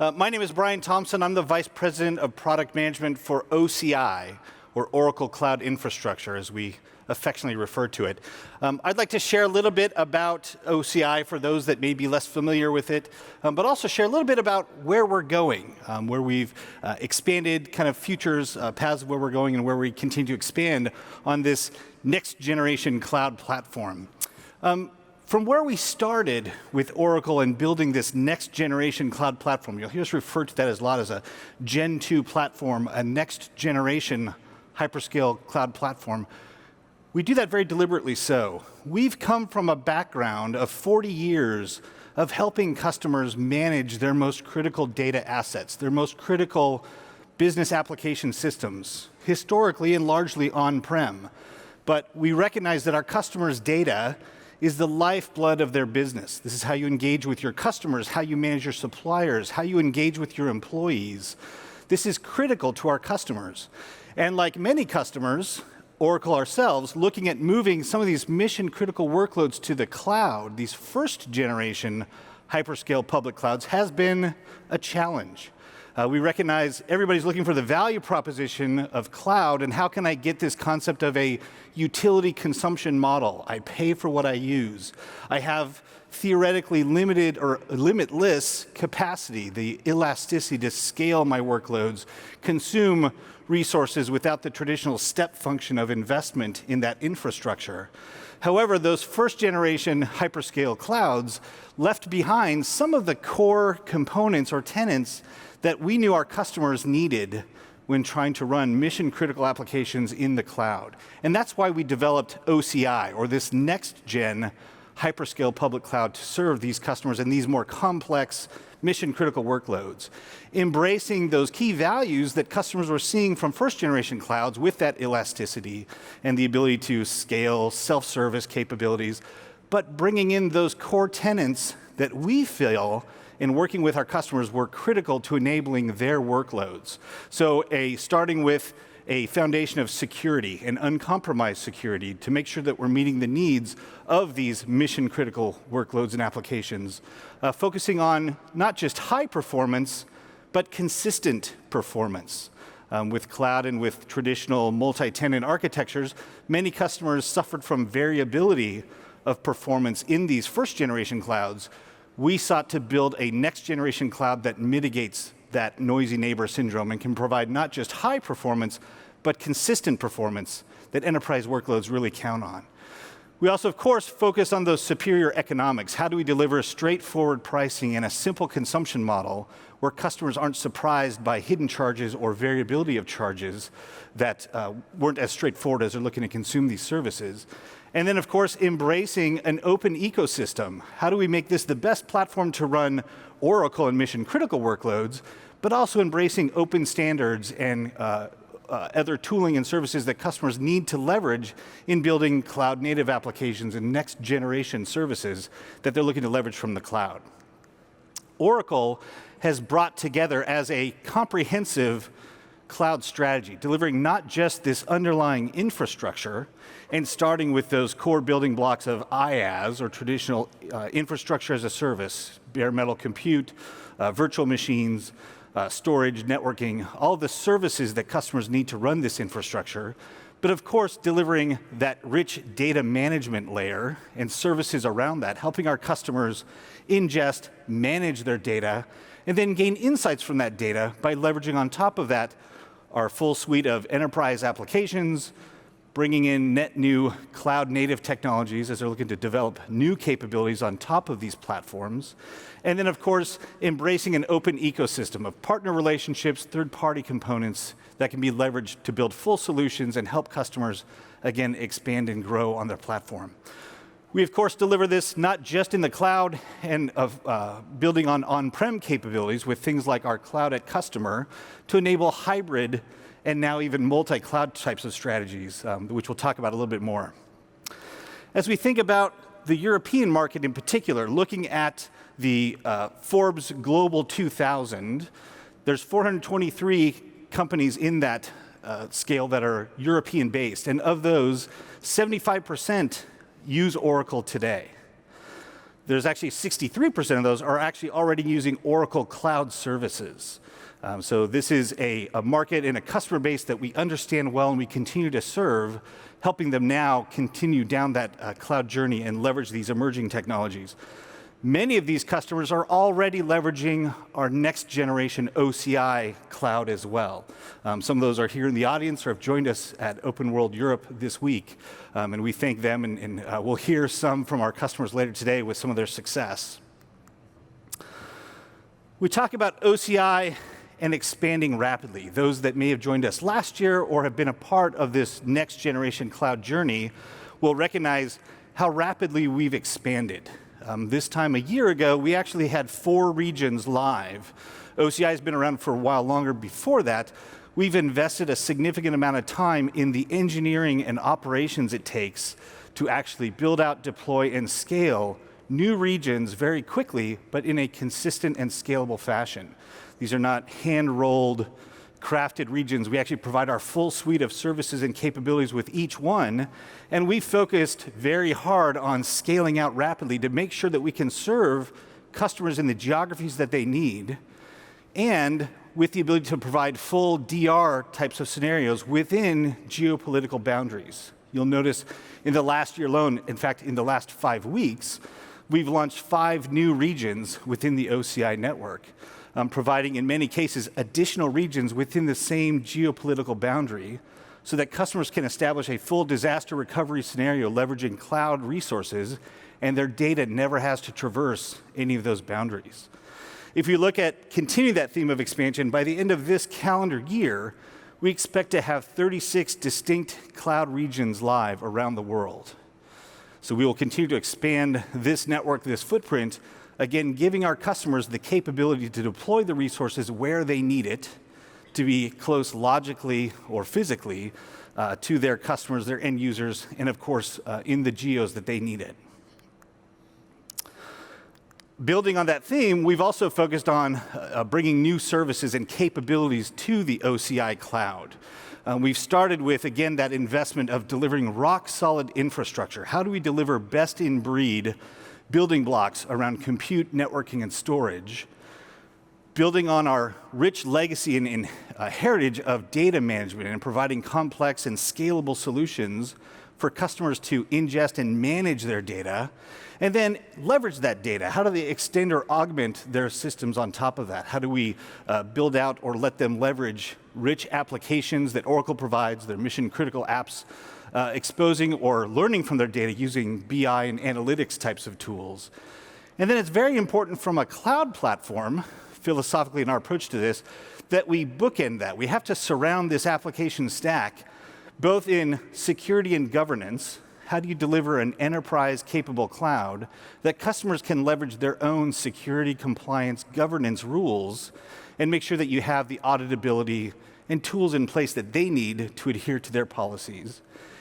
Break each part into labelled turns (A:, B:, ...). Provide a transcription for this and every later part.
A: My name is Bryan Thompson. I'm the Vice President of Product Management for OCI, or Oracle Cloud Infrastructure, as we affectionately refer to it. I'd like to share a little bit about OCI for those that may be less familiar with it, but also share a little bit about where we're going, where we've expanded kind of futures, paths where we're going, and where we continue to expand on this next generation cloud platform. From where we started with Oracle and building this next generation cloud platform, you'll hear us refer to that as a lot as a Gen 2 platform, a next generation hyperscale cloud platform. We do that very deliberately so. We've come from a background of 40 years of helping customers manage their most critical data assets, their most critical business application systems, historically and largely on-prem. But we recognize that our customers' data is the lifeblood of their business. This is how you engage with your customers, how you manage your suppliers, how you engage with your employees. This is critical to our customers. And like many customers, Oracle ourselves, looking at moving some of these mission-critical workloads to the cloud, these first-generation hyperscale public clouds, has been a challenge. We recognize everybody's looking for the value proposition of cloud, and how can I get this concept of a utility consumption model? I pay for what I use. I have theoretically limited or limitless capacity, the elasticity to scale my workloads, consume resources without the traditional step function of investment in that infrastructure. However, those first-generation hyperscale clouds left behind some of the core components or tenets that we knew our customers needed when trying to run mission-critical applications in the cloud. And that's why we developed OCI, or this next-gen hyperscale public cloud, to serve these customers and these more complex mission-critical workloads, embracing those key values that customers were seeing from first-generation clouds with that elasticity and the ability to scale self-service capabilities, but bringing in those core tenets that we feel in working with our customers were critical to enabling their workloads. So starting with a foundation of security and uncompromised security to make sure that we're meeting the needs of these mission-critical workloads and applications, focusing on not just high performance, but consistent performance. With cloud and with traditional multi-tenant architectures, many customers suffered from variability of performance in these first-generation clouds. We sought to build a next-generation cloud that mitigates that noisy neighbor syndrome and can provide not just high performance, but consistent performance that enterprise workloads really count on. We also, of course, focus on those superior economics. How do we deliver straightforward pricing and a simple consumption model where customers aren't surprised by hidden charges or variability of charges that weren't as straightforward as they're looking to consume these services? And then, of course, embracing an open ecosystem. How do we make this the best platform to run Oracle and mission-critical workloads, but also embracing open standards and other tooling and services that customers need to leverage in building cloud-native applications and next-generation services that they're looking to leverage from the cloud. Oracle has brought together as a comprehensive cloud strategy, delivering not just this underlying infrastructure and starting with those core building blocks of IaaS, or traditional infrastructure as a service, bare metal compute, virtual machines, storage, networking, all the services that customers need to run this infrastructure, but of course delivering that rich data management layer and services around that, helping our customers ingest, manage their data, and then gain insights from that data by leveraging on top of that our full suite of enterprise applications, bringing in net new cloud-native technologies as they're looking to develop new capabilities on top of these platforms. And then, of course, embracing an open ecosystem of partner relationships, third-party components that can be leveraged to build full solutions and help customers, again, expand and grow on their platform. We, of course, deliver this not just in the cloud and building on on-prem capabilities with things like our Cloud at Customer to enable hybrid and now even multi-cloud types of strategies, which we'll talk about a little bit more. As we think about the European market in particular, looking at the Forbes Global 2000, there's 423 companies in that scale that are European-based, and of those, 75% use Oracle today. there's actually 63% of those are actually already using Oracle Cloud Services. So this is a market and a customer base that we understand well and we continue to serve, helping them now continue down that cloud journey and leverage these emerging technologies. Many of these customers are already leveraging our next generation OCI cloud as well. Some of those are here in the audience or have joined us at OpenWorld Europe this week. And we thank them, and we'll hear some from our customers later today with some of their success. We talk about OCI and expanding rapidly. Those that may have joined us last year or have been a part of this next generation cloud journey will recognize how rapidly we've expanded. This time a year ago, we actually had 4 regions live. OCI has been around for a while longer before that. We've invested a significant amount of time in the engineering and operations it takes to actually build out, deploy, and scale new regions very quickly, but in a consistent and scalable fashion. These are not hand-rolled, crafted regions. We actually provide our full suite of services and capabilities with each one, and we focused very hard on scaling out rapidly to make sure that we can serve customers in the geographies that they need, and with the ability to provide full DR types of scenarios within geopolitical boundaries. You'll notice in the last year alone, in fact, in the last 5 weeks, we've launched 5 new regions within the OCI network, providing, in many cases, additional regions within the same geopolitical boundary so that customers can establish a full disaster recovery scenario leveraging cloud resources, and their data never has to traverse any of those boundaries. If you look at continue that theme of expansion, by the end of this calendar year, we expect to have 36 distinct cloud regions live around the world. So we will continue to expand this network, this footprint, again, giving our customers the capability to deploy the resources where they need it, to be close logically or physically to their customers, their end users, and of course, in the geos that they need it. Building on that theme, we've also focused on bringing new services and capabilities to the OCI cloud. We've started with, again, that investment of delivering rock-solid infrastructure. How do we deliver best-in-breed building blocks around compute, networking, and storage, building on our rich legacy and heritage of data management and providing complex and scalable solutions for customers to ingest and manage their data, and then leverage that data. How do they extend or augment their systems on top of that? How do we build out or let them leverage rich applications that Oracle provides, their mission-critical apps, exposing or learning from their data using BI and analytics types of tools. And then it's very important from a cloud platform, philosophically in our approach to this, that we bookend that. We have to surround this application stack, both in security and governance. How do you deliver an enterprise-capable cloud that customers can leverage their own security, compliance, governance rules, and make sure that you have the auditability and tools in place that they need to adhere to their policies?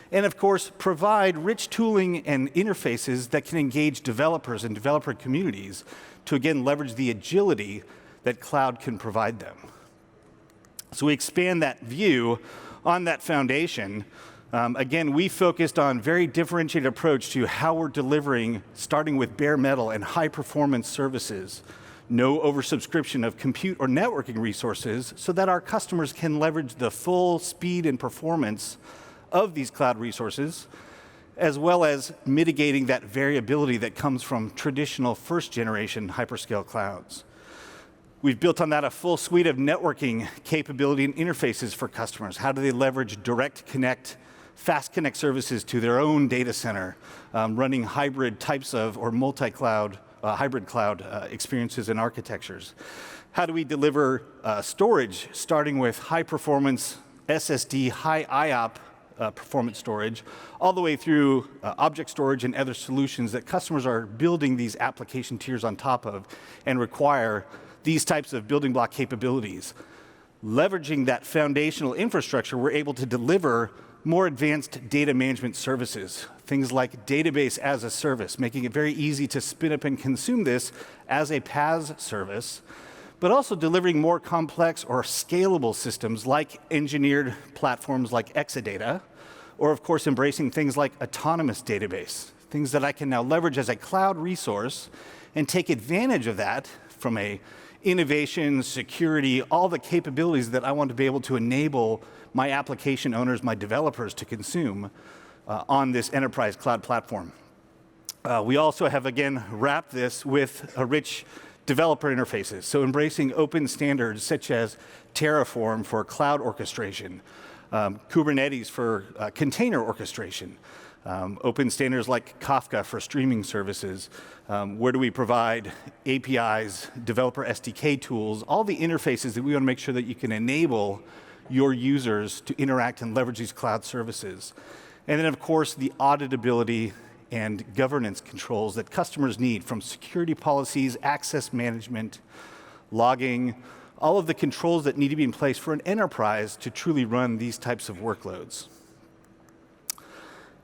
A: And of course, provide rich tooling and interfaces that can engage developers and developer communities to, again, leverage the agility that cloud can provide them. So we expand that view on that foundation. Again, we focused on very differentiated approach to how we're delivering, starting with bare metal and high-performance services, no oversubscription of compute or networking resources, so that our customers can leverage the full speed and performance of these cloud resources, as well as mitigating that variability that comes from traditional first-generation hyperscale clouds. We've built on that a full suite of networking capability and interfaces for customers. How do they leverage direct connect, fast connect services to their own data center, running hybrid types of or multi-cloud, hybrid cloud experiences and architectures? How do we deliver storage, starting with high-performance SSD, high IOP performance storage, all the way through object storage and other solutions that customers are building these application tiers on top of and require these types of building block capabilities. Leveraging that foundational infrastructure, we're able to deliver more advanced data management services, things like database as a service, making it very easy to spin up and consume this as a PaaS service, but also delivering more complex or scalable systems like engineered platforms like Exadata, or of course embracing things like autonomous database, things that I can now leverage as a cloud resource and take advantage of that from a innovation, security, all the capabilities that I want to be able to enable my application owners, my developers to consume on this enterprise cloud platform. We also have, again, wrapped this with a rich developer interfaces, so embracing open standards such as Terraform for cloud orchestration, Kubernetes for container orchestration, open standards like Kafka for streaming services, where do we provide APIs, developer SDK tools, all the interfaces that we want to make sure that you can enable your users to interact and leverage these cloud services. And then, of course, the auditability and governance controls that customers need, from security policies, access management, logging, all of the controls that need to be in place for an enterprise to truly run these types of workloads.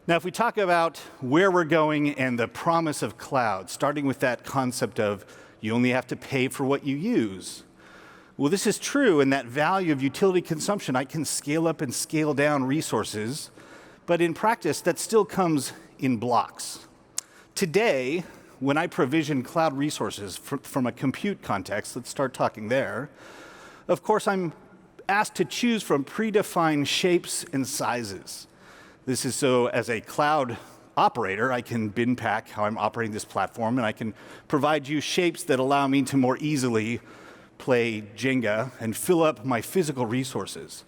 A: Now, if we talk about where we're going and the promise of cloud, starting with that concept of you only have to pay for what you use. Well, this is true in that value of utility consumption. I can scale up and scale down resources, but in practice, that still comes in blocks. Today, when I provision cloud resources from a compute context, let's start talking there, of course, I'm asked to choose from predefined shapes and sizes. This is so as a cloud operator, I can bin pack how I'm operating this platform, and I can provide you shapes that allow me to more easily play Jenga and fill up my physical resources.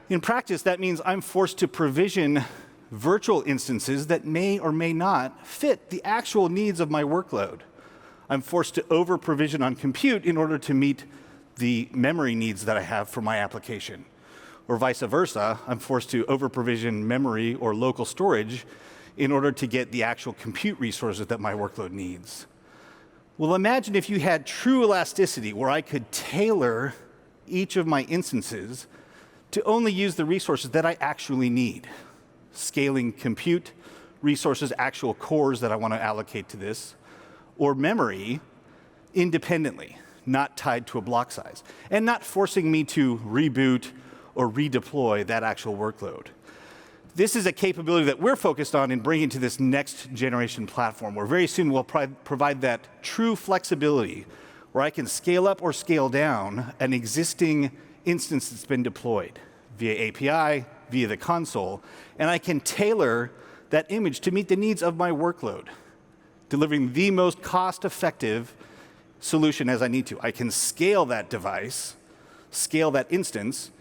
A: In practice, that means I'm forced to provision virtual instances that may or may not fit the actual needs of my workload. I'm forced to over-provision on compute in order to meet the memory needs that I have for my application. Or vice versa, I'm forced to over-provision memory or local storage in order to get the actual compute resources that my workload needs. Well, imagine if you had true elasticity where I could tailor each of my instances to only use the resources that I actually need. Scaling compute resources, actual cores that I want to allocate to this, or memory independently, not tied to a block size, and not forcing me to reboot or redeploy that actual workload. This is a capability that we're focused on in bringing to this next generation platform, where very soon we'll provide that true flexibility where I can scale up or scale down an existing instance that's been deployed via API, via the console, and I can tailor that image to meet the needs of my workload, delivering the most cost-effective solution as I need to. I can scale that device, scale that instance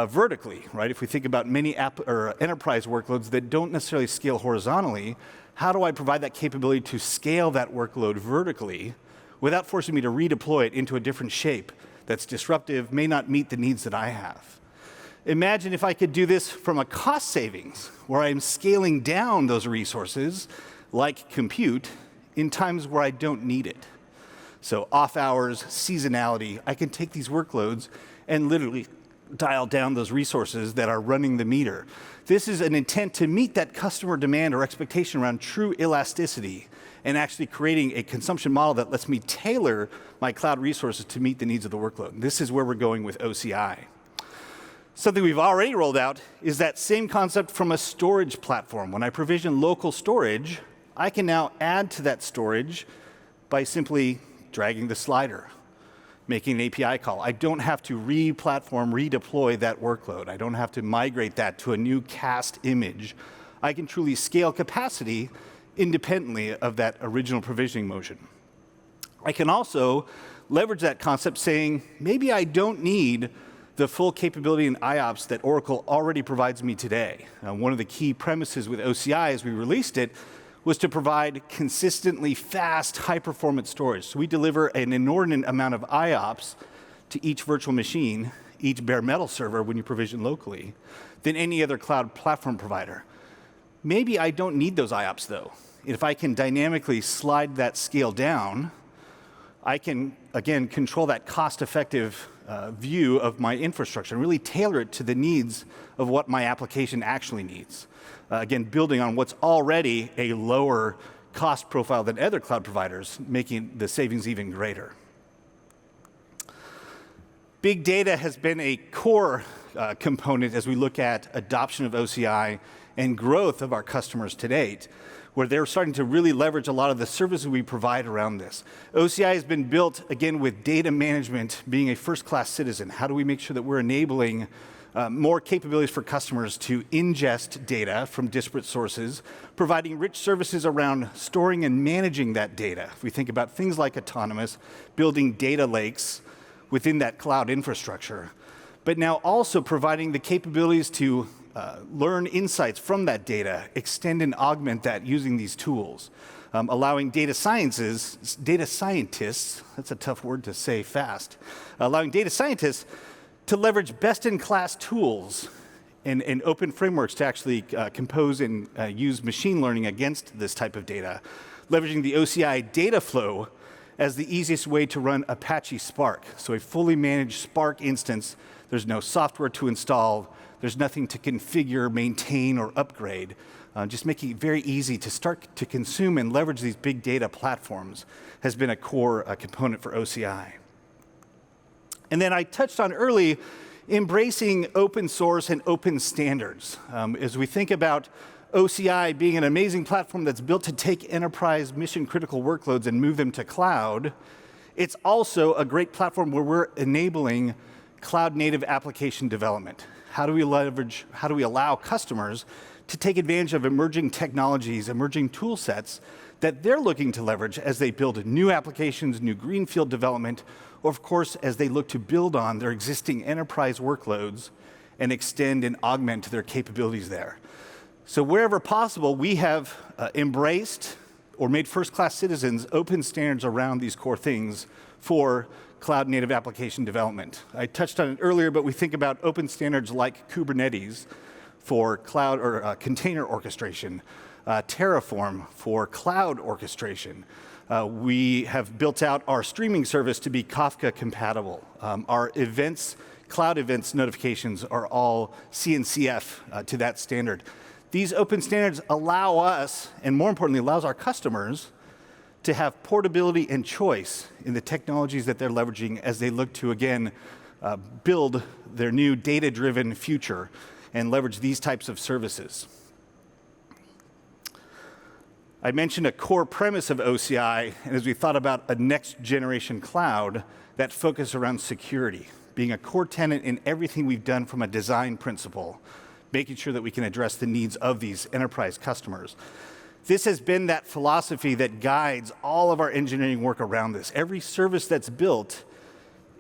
A: vertically, right? If we think about many enterprise workloads that don't necessarily scale horizontally, how do I provide that capability to scale that workload vertically without forcing me to redeploy it into a different shape that's disruptive, may not meet the needs that I have? Imagine if I could do this from a cost savings, where I'm scaling down those resources, like compute, in times where I don't need it. So off hours, seasonality, I can take these workloads and literally dial down those resources that are running the meter. This is an intent to meet that customer demand or expectation around true elasticity and actually creating a consumption model that lets me tailor my cloud resources to meet the needs of the workload. This is where we're going with OCI. Something we've already rolled out is that same concept from a storage platform. When I provision local storage, I can now add to that storage by simply dragging the slider, making an API call. I don't have to re-platform, redeploy that workload. I don't have to migrate that to a new cast image. I can truly scale capacity independently of that original provisioning motion. I can also leverage that concept saying, maybe I don't need the full capability in IOPS that Oracle already provides me today. One of the key premises with OCI as we released it was to provide consistently fast, high-performance storage. So we deliver an inordinate amount of IOPS to each virtual machine, each bare metal server when you provision locally, than any other cloud platform provider. Maybe I don't need those IOPS, though. If I can dynamically slide that scale down, I can, again, control that cost-effective view of my infrastructure and really tailor it to the needs of what my application actually needs. Again, building on what's already a lower cost profile than other cloud providers, making the savings even greater. Big data has been a core component as we look at adoption of OCI and growth of our customers to date. where they're starting to really leverage a lot of the services we provide around this. OCI has been built, again, with data management being a first-class citizen. How do we make sure that we're enabling more capabilities for customers to ingest data from disparate sources, providing rich services around storing and managing that data. If we think about things like autonomous, building data lakes within that cloud infrastructure, but now also providing the capabilities to learn insights from that data, extend and augment that using these tools, allowing data scientists, that's a tough word to say fast, allowing data scientists to leverage best-in-class tools and open frameworks to actually compose and use machine learning against this type of data, leveraging the OCI data flow as the easiest way to run Apache Spark. So a fully managed Spark instance, there's no software to install, there's nothing to configure, maintain, or upgrade. Just making it very easy to start to consume and leverage these big data platforms has been a core component for OCI. And then I touched on early embracing open source and open standards. As we think about OCI being an amazing platform that's built to take enterprise mission-critical workloads and move them to cloud, it's also a great platform where we're enabling cloud-native application development. How do we allow customers to take advantage of emerging technologies, emerging tool sets that they're looking to leverage as they build new applications, new greenfield development, or of course, as they look to build on their existing enterprise workloads and extend and augment their capabilities there. So wherever possible, we have embraced or made first-class citizens open standards around these core things for cloud-native application development. I touched on it earlier, but we think about open standards like Kubernetes for cloud or container orchestration, Terraform for cloud orchestration. We have built out our streaming service to be Kafka compatible. Our events, cloud events notifications are all CNCF to that standard. These open standards allow us, and more importantly, allows our customers to have portability and choice in the technologies that they're leveraging as they look to, again, build their new data-driven future and leverage these types of services. I mentioned a core premise of OCI, and as we thought about a next-generation cloud, that focus around security, being a core tenet in everything we've done from a design principle, making sure that we can address the needs of these enterprise customers. This has been that philosophy that guides all of our engineering work around this. Every service that's built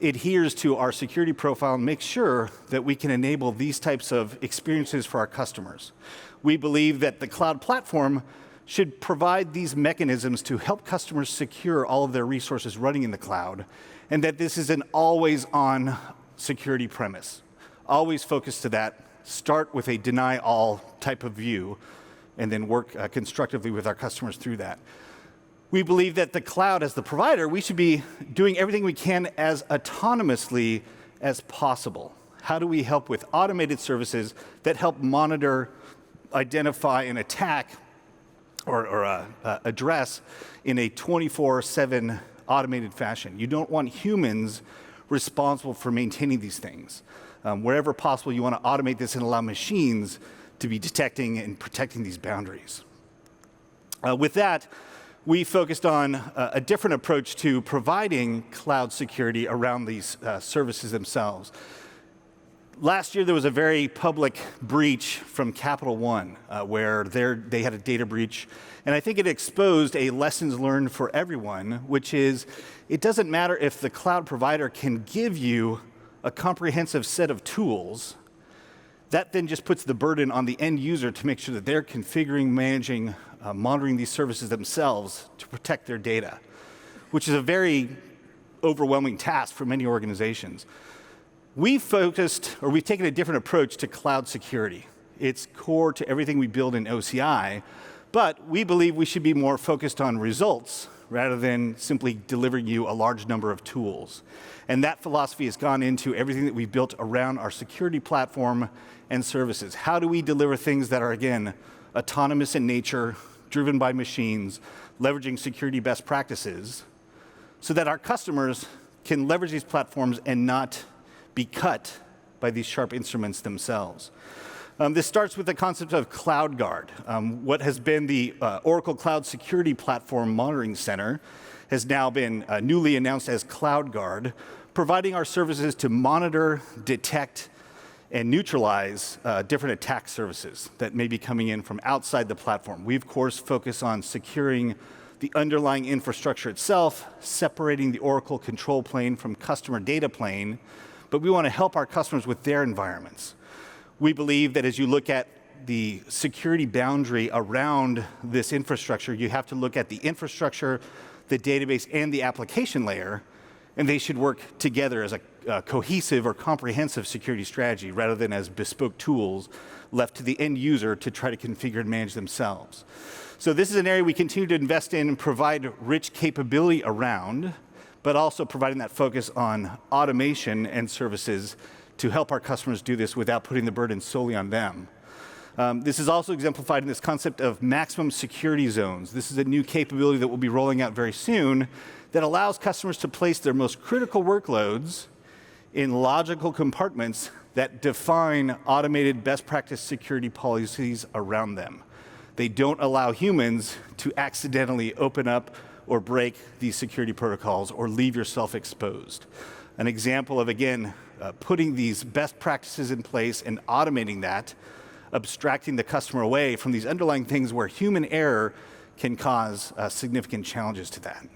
A: adheres to our security profile and makes sure that we can enable these types of experiences for our customers. We believe that the cloud platform should provide these mechanisms to help customers secure all of their resources running in the cloud, and that this is an always-on security premise. Always focus to that. Start with a deny-all type of view, and then work constructively with our customers through that. We believe that the cloud, as the provider, we should be doing everything we can as autonomously as possible. How do we help with automated services that help monitor, identify, and attack or address in a 24/7 automated fashion? You don't want humans responsible for maintaining these things. Wherever possible, you want to automate this and allow machines to be detecting and protecting these boundaries. With that, we focused on a different approach to providing cloud security around these services themselves. Last year, there was a very public breach from Capital One, where they had a data breach. And I think it exposed a lessons learned for everyone, which is it doesn't matter if the cloud provider can give you a comprehensive set of tools. That then just puts the burden on the end user to make sure that they're configuring, managing, monitoring these services themselves to protect their data, which is a very overwhelming task for many organizations. We've taken a different approach to cloud security. It's core to everything we build in OCI, but we believe we should be more focused on results rather than simply delivering you a large number of tools. And that philosophy has gone into everything that we've built around our security platform and services. How do we deliver things that are, again, autonomous in nature, driven by machines, leveraging security best practices, so that our customers can leverage these platforms and not be cut by these sharp instruments themselves? This starts with the concept of CloudGuard. What has been the Oracle Cloud Security Platform Monitoring Center has now been newly announced as CloudGuard, providing our services to monitor, detect, and neutralize different attack services that may be coming in from outside the platform. We, of course, focus on securing the underlying infrastructure itself, separating the Oracle control plane from customer data plane, but we want to help our customers with their environments. We believe that as you look at the security boundary around this infrastructure, you have to look at the infrastructure, the database, and the application layer, and they should work together as a cohesive or comprehensive security strategy rather than as bespoke tools left to the end user to try to configure and manage themselves. So this is an area we continue to invest in and provide rich capability around, but also providing that focus on automation and services to help our customers do this without putting the burden solely on them. This is also exemplified in this concept of maximum security zones. This is a new capability that we'll be rolling out very soon that allows customers to place their most critical workloads in logical compartments that define automated best practice security policies around them. They don't allow humans to accidentally open up or break these security protocols or leave yourself exposed. An example of, again, putting these best practices in place and automating that, abstracting the customer away from these underlying things where human error can cause significant challenges to that.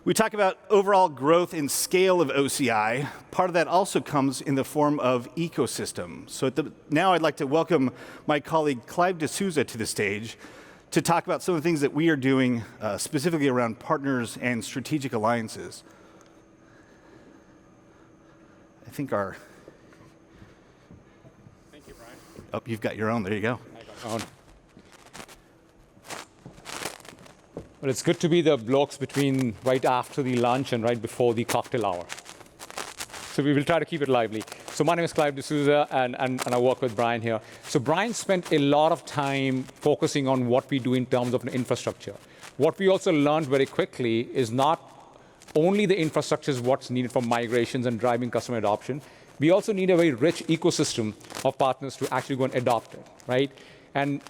A: We talk about overall growth and scale of OCI. Part of that also comes in the form of ecosystem. So now I'd like to welcome my colleague Clive D'Souza to the stage to talk about some of the things that we are doing specifically around partners and strategic alliances. I think our...
B: Thank you, Bryan.
A: Oh, you've got your own. There you go.
B: I got my own. Well, it's good to be the blokes between right after the lunch and right before the cocktail hour. So we will try to keep it lively. So my name is Clive D'Souza, and I work with Bryan here. So Bryan spent a lot of time focusing on what we do in terms of infrastructure. What we also learned very quickly is not only the infrastructure is what's needed for migrations and driving customer adoption. We also need a very rich ecosystem of partners to actually go and adopt it, right? And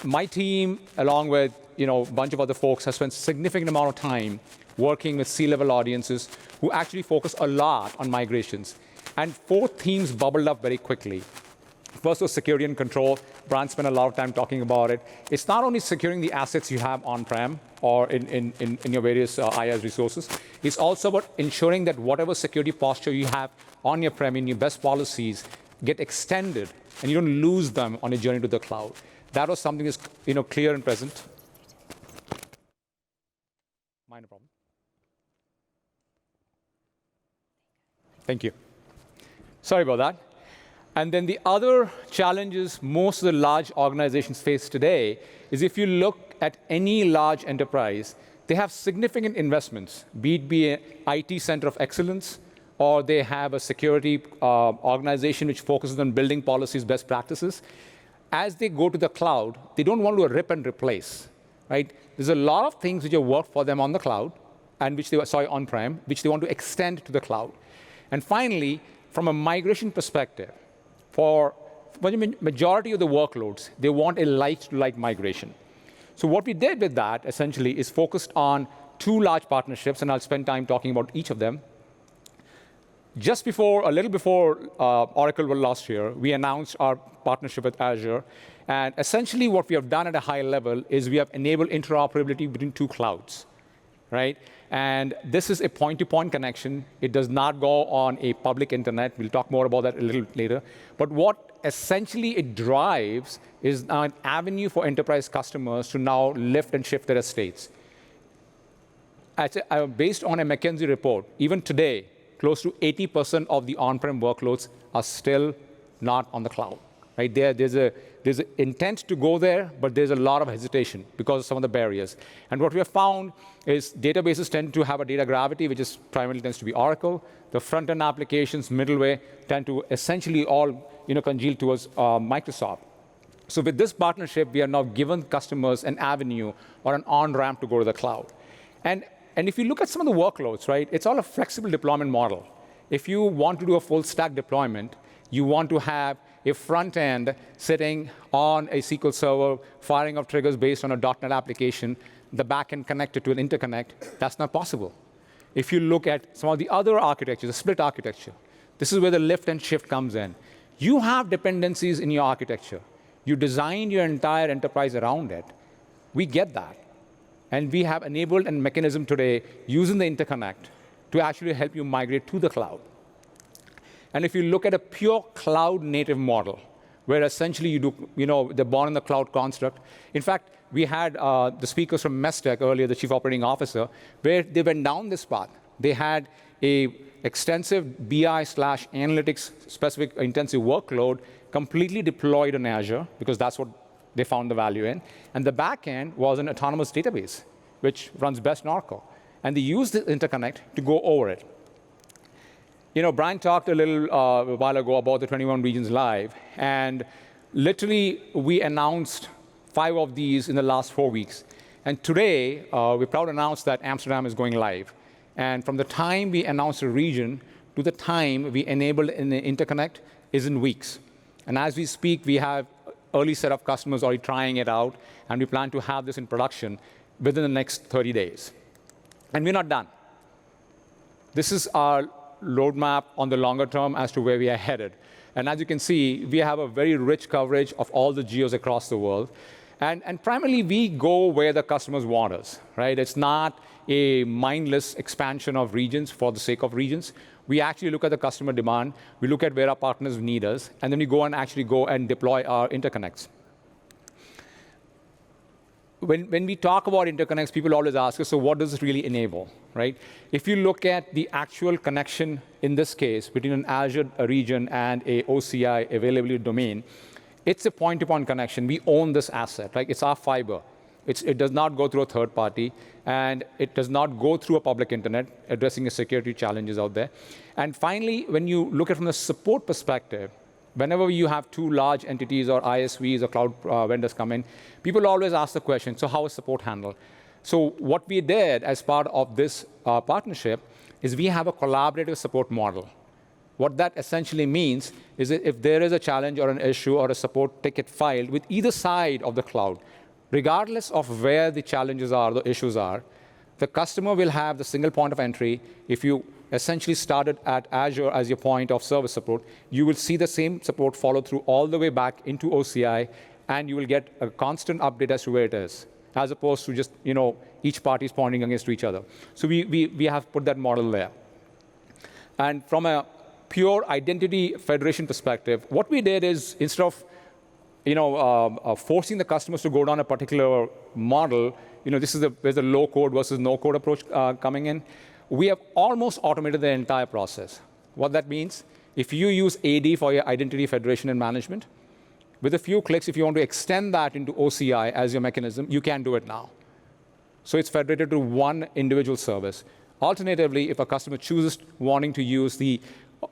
B: my team, along with a bunch of other folks, has spent a significant amount of time working with C-level audiences who actually focus a lot on migrations. And 4 themes bubbled up very quickly. First was security and control. Bryan spent a lot of time talking about it. It's not only securing the assets you have on-prem or in your various IaaS resources. It's also about ensuring that whatever security posture you have on your prem in your best policies get extended and you don't lose them on your journey to the cloud. That was something that's clear and present. Minor problem. Thank you. Sorry about that. And then the other challenges most of the large organizations face today is if you look at any large enterprise, they have significant investments, be it an IT center of excellence, or they have a security organization which focuses on building policies, best practices. As they go to the cloud, they don't want to rip and replace, right? There's a lot of things which have worked for them on the cloud, and which they on-prem, which they want to extend to the cloud. And finally, from a migration perspective, for the majority of the workloads, they want a like-to-like migration. So what we did with that, essentially, is focused on 2 large partnerships, and I'll spend time talking about each of them. A little before Oracle World last year, we announced our partnership with Azure. And essentially, what we have done at a high level is we have enabled interoperability between 2 clouds, right? And this is a point-to-point connection. It does not go on a public internet. We'll talk more about that a little later. But what essentially it drives is an avenue for enterprise customers to now lift and shift their estates. Based on a McKinsey report, even today, close to 80% of the on-prem workloads are still not on the cloud. Right? There's an intent to go there, but there's a lot of hesitation because of some of the barriers. And what we have found is databases tend to have a data gravity, which is primarily tends to be Oracle. The front-end applications, middleware, tend to essentially all congeal towards Microsoft. So with this partnership, we are now given customers an avenue or an on-ramp to go to the cloud. And if you look at some of the workloads, right, it's all a flexible deployment model. If you want to do a full stack deployment, you want to have a front end sitting on a SQL server, firing off triggers based on a .NET application, the back end connected to an interconnect. That's not possible. If you look at some of the other architectures, the split architecture, this is where the lift and shift comes in. You have dependencies in your architecture. You designed your entire enterprise around it. We get that. And we have enabled a mechanism today using the interconnect to actually help you migrate to the cloud. And if you look at a pure cloud-native model, where essentially you do, the born in the cloud construct. In fact, we had the speakers from Mestec earlier, the chief operating officer, where they went down this path. They had a extensive BI/analytics specific intensive workload completely deployed on Azure, because that's what they found the value in. And the back end was an autonomous database, which runs best in Oracle. And they used the interconnect to go over it. Bryan talked a little while ago about the 21 regions live. And literally, we announced 5 of these in the last 4 weeks. And today, we're proud to announce that Amsterdam is going live. And from the time we announced a region to the time we enabled an interconnect is in weeks. And as we speak, we have early set of customers already trying it out. And we plan to have this in production within the next 30 days. And we're not done. This is our roadmap on the longer term as to where we are headed. And as you can see, we have a very rich coverage of all the geos across the world. And primarily, we go where the customers want us, right? It's not a mindless expansion of regions for the sake of regions. We actually look at the customer demand. We look at where our partners need us. And then we go and deploy our interconnects. When we talk about interconnects, people always ask us, so what does it really enable, right? If you look at the actual connection, in this case, between an Azure region and a OCI availability domain, it's a point-to-point connection. We own this asset, right? It's our fiber. It does not go through a third party, and it does not go through a public internet, addressing the security challenges out there. And finally, when you look at it from the support perspective, whenever you have 2 large entities or ISVs or cloud vendors come in, people always ask the question, so how is support handled? So what we did as part of this partnership is we have a collaborative support model. What that essentially means is that if there is a challenge or an issue or a support ticket filed with either side of the cloud, regardless of where the challenges are, the issues are, the customer will have the single point of entry. If you essentially started at Azure as your point of service support, you will see the same support follow through all the way back into OCI, and you will get a constant update as to where it is, as opposed to just each party is pointing against each other. So we have put that model there. And from a pure identity federation perspective, what we did is instead of forcing the customers to go down a particular model, this is where's the low code versus no code approach coming in. We have almost automated the entire process. What that means, if you use AD for your identity federation and management, with a few clicks, if you want to extend that into OCI as your mechanism, you can do it now. So it's federated to one individual service. Alternatively, if a customer chooses wanting to use the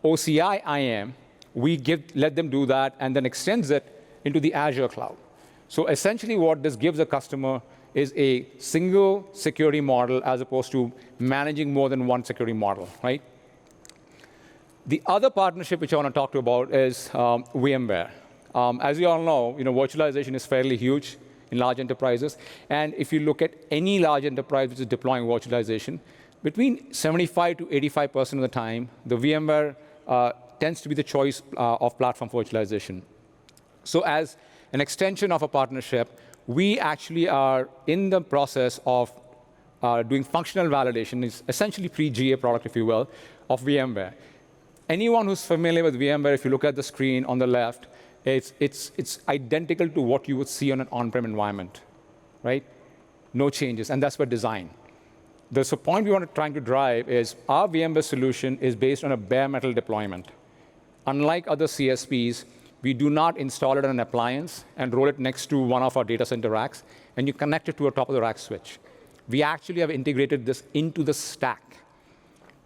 B: OCI IAM, we let them do that and then extends it into the Azure cloud. So essentially what this gives a customer is a single security model as opposed to managing more than one security model, right? The other partnership which I want to talk to you about is VMware. As you all know, virtualization is fairly huge in large enterprises. And if you look at any large enterprise which is deploying virtualization, between 75 to 85% of the time, the VMware tends to be the choice of platform for virtualization. So as an extension of a partnership, we actually are in the process of doing functional validation. It's essentially pre-GA product, if you will, of VMware. Anyone who's familiar with VMware, if you look at the screen on the left, it's identical to what you would see on an on-prem environment, right? No changes, and that's by design. The point we want to trying to drive is our VMware solution is based on a bare metal deployment. Unlike other CSPs, we do not install it on an appliance and roll it next to one of our data center racks, and you connect it to a top-of-the-rack switch. We actually have integrated this into the stack.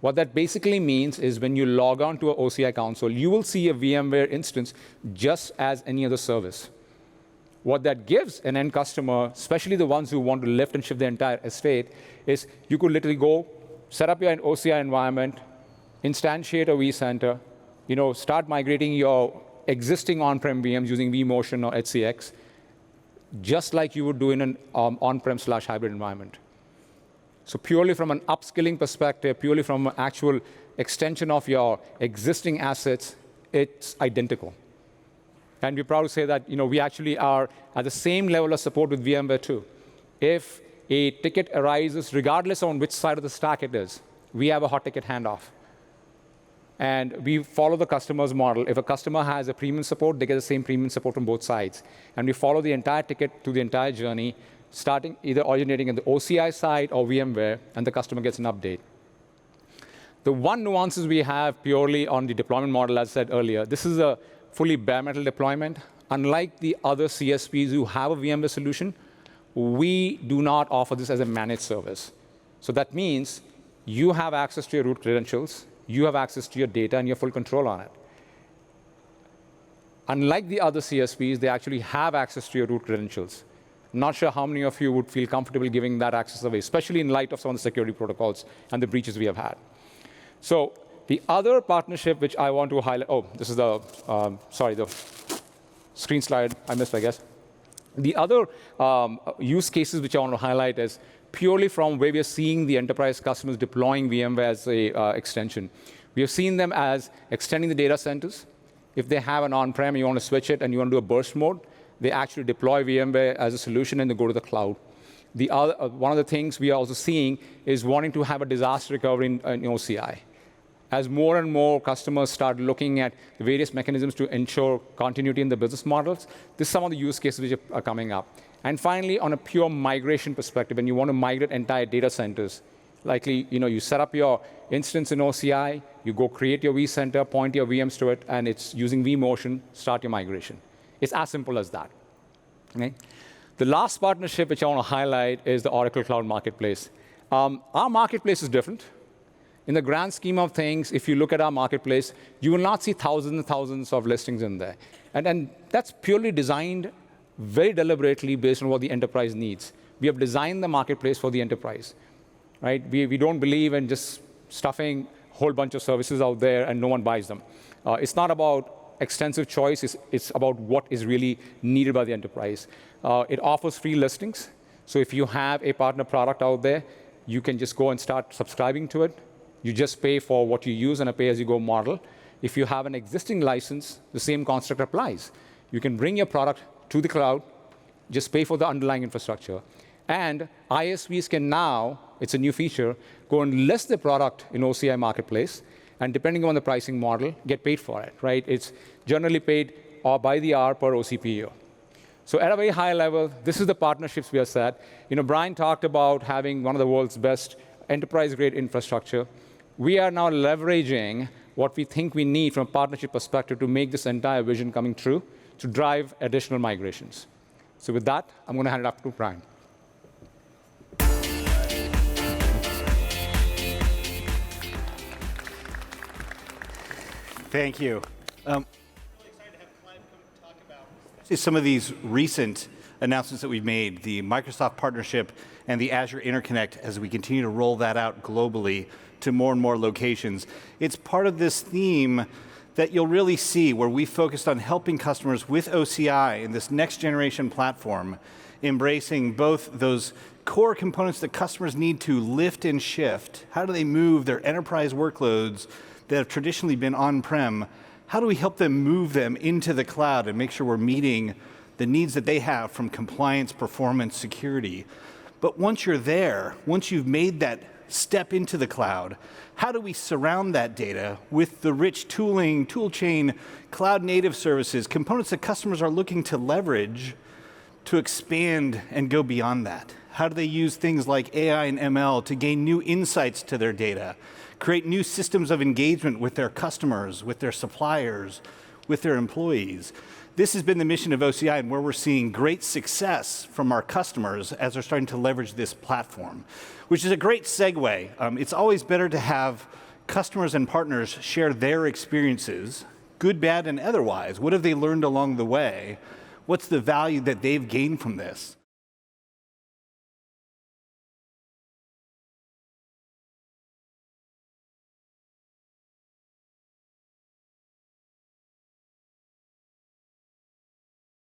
B: What that basically means is when you log on to an OCI console, you will see a VMware instance just as any other service. What that gives an end customer, especially the ones who want to lift and shift their entire estate, is you could literally go, set up your OCI environment, instantiate a vCenter, start migrating your existing on-prem VMs using vMotion or HCX, just like you would do in an on-prem/hybrid environment. So purely from an upskilling perspective, purely from an actual extension of your existing assets, it's identical. And we're proud to say that we actually are at the same level of support with VMware too. If a ticket arises, regardless on which side of the stack it is, we have a hot ticket handoff. And we follow the customer's model. If a customer has a premium support, they get the same premium support from both sides. And we follow the entire ticket through the entire journey, starting either originating at the OCI side or VMware, and the customer gets an update. The one nuances we have purely on the deployment model, as I said earlier, this is a fully bare metal deployment. Unlike the other CSPs who have a VMware solution, we do not offer this as a managed service. So that means you have access to your root credentials, you have access to your data, and you have full control on it. Unlike the other CSPs, they actually have access to your root credentials. I'm not sure how many of you would feel comfortable giving that access away, especially in light of some of the security protocols and the breaches we have had. So the other partnership which I want to highlight, this is the, the screen slide I missed, I guess. The other use cases which I want to highlight is purely from where we are seeing the enterprise customers deploying VMware as a extension. We have seen them as extending the data centers. If they have an on-prem, you want to switch it, and you want to do a burst mode, they actually deploy VMware as a solution, and they go to the cloud. The other, one of the things we are also seeing is wanting to have a disaster recovery in OCI. As more and more customers start looking at the various mechanisms to ensure continuity in the business models, this is some of the use cases which are coming up. And finally, on a pure migration perspective, when you want to migrate entire data centers, likely you set up your instance in OCI, you go create your vCenter, point your VMs to it, and it's using vMotion, start your migration. It's as simple as that. Okay? The last partnership which I want to highlight is the Oracle Cloud Marketplace. Our marketplace is different. In the grand scheme of things, if you look at our marketplace, you will not see thousands and thousands of listings in there. And that's purely designed very deliberately based on what the enterprise needs. We have designed the marketplace for the enterprise. Right? We don't believe in just stuffing a whole bunch of services out there and no one buys them. It's not about extensive choice. It's about what is really needed by the enterprise. It offers free listings. So if you have a partner product out there, you can just go and start subscribing to it. You just pay for what you use in a pay-as-you-go model. If you have an existing license, the same construct applies. You can bring your product to the cloud, just pay for the underlying infrastructure. And ISVs can now, it's a new feature, go and list the product in OCI Marketplace, and depending on the pricing model, get paid for it. Right? It's generally paid by the hour per OCPO. So at a very high level, this is the partnerships we have set. Bryan talked about having one of the world's best enterprise-grade infrastructure. We are now leveraging what we think we need from a partnership perspective to make this entire vision coming true, to drive additional migrations. So with that, I'm going to hand it up to Bryan.
A: Thank you. I'm really excited to have Clive come talk about some of these recent announcements that we've made, the Microsoft partnership and the Azure Interconnect, as we continue to roll that out globally to more and more locations. It's part of this theme that you'll really see where we focused on helping customers with OCI in this next generation platform, embracing both those core components that customers need to lift and shift. How do they move their enterprise workloads that have traditionally been on-prem? How do we help them move them into the cloud and make sure we're meeting the needs that they have from compliance, performance, security? But once you're there, once you've made that step into the cloud, how do we surround that data with the rich tooling, tool chain, cloud-native services, components that customers are looking to leverage to expand and go beyond that? How do they use things like AI and ML to gain new insights to their data, create new systems of engagement with their customers, with their suppliers, with their employees? This has been the mission of OCI, and where we're seeing great success from our customers as they're starting to leverage this platform, which is a great segue. It's always better to have customers and partners share their experiences, good, bad, and otherwise. What have they learned along the way? What's the value that they've gained from this?